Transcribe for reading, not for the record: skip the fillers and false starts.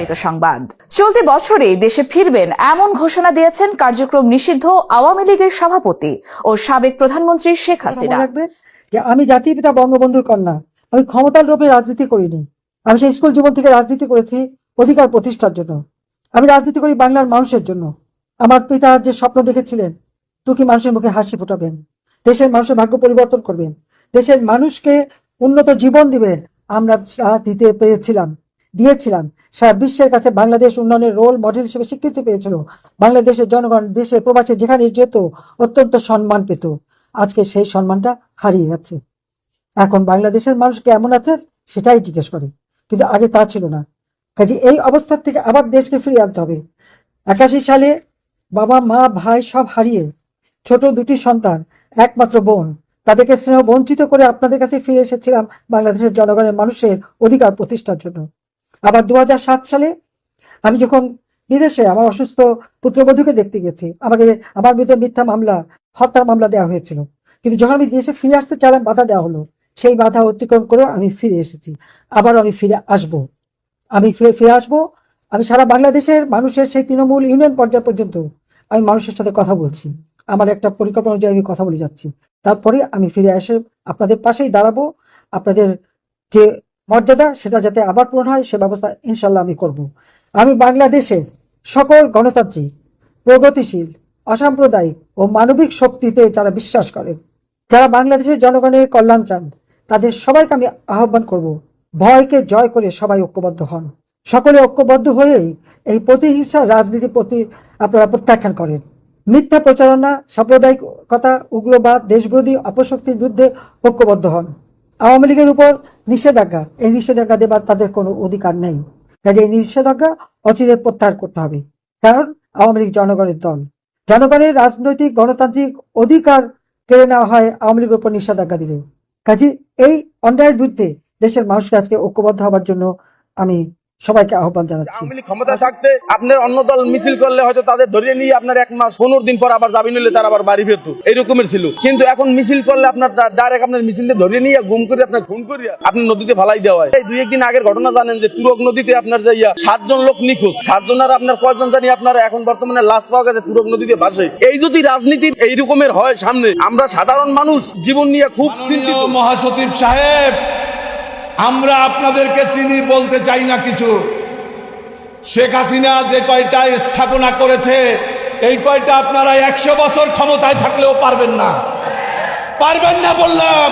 বিস্তারিত সংবাদ। চলতি বছরে দেশে ফিরবেন এমন ঘোষণা দিয়েছেন কার্যক্রম নিষিদ্ধ আওয়ামী লীগের সভাপতি ও সাবেক প্রধানমন্ত্রী শেখ হাসিনা। যে আমি জাতির পিতা বঙ্গবন্ধুর কন্যা, আমি ক্ষমতার লোভে রাজনীতি করিনি। আমি সেই স্কুল জীবন থেকে রাজনীতি করেছি অধিকার প্রতিষ্ঠার জন্য। আমি রাজনীতি করি বাংলার মানুষের জন্য। আমার পিতা যে স্বপ্ন দেখেছিলেন, দুঃখী মানুষের মুখে হাসি ফোটাবেন, দেশের মানুষের ভাগ্য পরিবর্তন করবেন, দেশের মানুষকে উন্নত জীবন দিবেন, আমরা দিতে দিয়েছিলাম। সারা বিশ্বের কাছে বাংলাদেশ উন্নয়নের রোল মডেল হিসেবে স্বীকৃতি পেয়েছিল। বাংলাদেশের জনগণ দেশে প্রবাসে যেখানে যেত অত্যন্ত সম্মান পেত। আজকে সেই সম্মানটা হারিয়ে গেছে। এখন বাংলাদেশের মানুষ কেমন আছে সেটাই জিজ্ঞেস করে, কিন্তু আগে তা ছিল না। কাজে এই অবস্থা থেকে আবার দেশকে ফিরিয়ে আনতে হবে। 81 সালে বাবা মা ভাই সব হারিয়ে ছোট দুটি সন্তান, একমাত্র বোন, তাদেরকে স্নেহ বঞ্চিত করে আপনাদের কাছে ফিরে এসেছিলাম বাংলাদেশের জনগণের মানুষের অধিকার প্রতিষ্ঠার জন্য। আবার 2007 সালে আমি যখন বিদেশে আমার অসুস্থ পুত্রবধূকে দেখতে গেছি, আমার বিরুদ্ধে মিথ্যা মামলা, হত্যার মামলা দেওয়া হয়েছিল, কিন্তু যখন আমি দেশে ফিরে আসতে চাইলাম বাধা দেওয়া হলো। সেই বাধা অতিক্রম করেও আমি ফিরে এসেছি। আবার আমি ফিরে আসবো। আমি সারা বাংলাদেশের মানুষের সেই তৃণমূল ইউনিয়ন পর্যায় পর্যন্ত আমি মানুষের সাথে কথা বলছি। আমার একটা পরিকল্পনা অনুযায়ী আমি কথা বলে যাচ্ছি। তারপরে আমি ফিরে এসে আপনাদের পাশেই দাঁড়াবো। আপনাদের যে মর্যাদা সেটা যাতে আবার পূরণ হয় সে ব্যবস্থা ইনশাল্লাহ আমি করব। আমি বাংলাদেশের সকল গণতান্ত্রিক, প্রগতিশীল, অসাম্প্রদায়িক ও মানবিক শক্তিতে যারা বিশ্বাস করেন, যারা বাংলাদেশের জনগণের কল্যাণ চান, তাদের সবাইকে আমি আহ্বান করব, ভয়কে জয় করে সবাই ঐক্যবদ্ধ হন। সকলে ঐক্যবদ্ধ হয়েই এই প্রতিহিংসা রাজনীতি আপনারা প্রত্যাখ্যান করেন। মিথ্যা প্রচারণা, সাম্প্রদায়িকতা, উগ্রবাদ, দেশবিরোধী অপশক্তির বিরুদ্ধে ঐক্যবদ্ধ হন। আওয়ামী লীগের উপর নিষেধাজ্ঞা, এই নিষেধাজ্ঞা দেবার তাদের কোনো অধিকার নেই। কাজে এই নিষেধাজ্ঞা অচিরে প্রত্যাহার করতে হবে, কারণ আওয়ামী লীগ জনগণের দল। জনগণের রাজনৈতিক গণতান্ত্রিক অধিকার কেড়ে নেওয়া হয় আওয়ামী লীগের উপর নিষেধাজ্ঞা দিলে। কাজে এই অন্যায়ের বিরুদ্ধে দেশের মানুষকে আজকে ঐক্যবদ্ধ হবার জন্য আমি সবাইকে আহ্বান জানাচ্ছি। আওয়ামী লীগ ক্ষমতা থাকতে আপনার অন্য দল মিছিল করলে হয়তো তাদের ধরিয়ে নিয়ে আপনার 1 মাস 15 দিন পর আবার জামিন নিলে তার আবার বাড়ি ফিরতো, এইরকমের ছিল। কিন্তু এখন মিছিল করলে আপনার ডাইরেক্ট আপনার মিছিলে ধরিয়ে নিয়ে গুম করে আপনার খুন করিয়া আপনার নদীতে ফালাই দেওয়া হয়। এই 2-1 দিন আগের ঘটনা জানেন যে তুরক নদীতে আপনার যাইয়া 7 জন লোক নিখোঁজ। 7 জনের আপনার কয়জন জানি আপনার এখন বর্তমানে লাশ পাওয়া গেছে তুরক নদীতে ভাসে। এই যদি রাজনীতি এই রকমের হয় সামনে, আমরা সাধারণ মানুষ জীবন নিয়ে খুব চিন্তিত। মহাসচিব সাহেব, আমরা আপনাদেরকে চিনি বলতে চাই না কিছু। শেখ হাসিনা যে কয়টা স্থাপনা করেছে, এই কয়টা আপনারা 100 বছর ক্ষমতায় থাকলেও পারবেন না বললাম।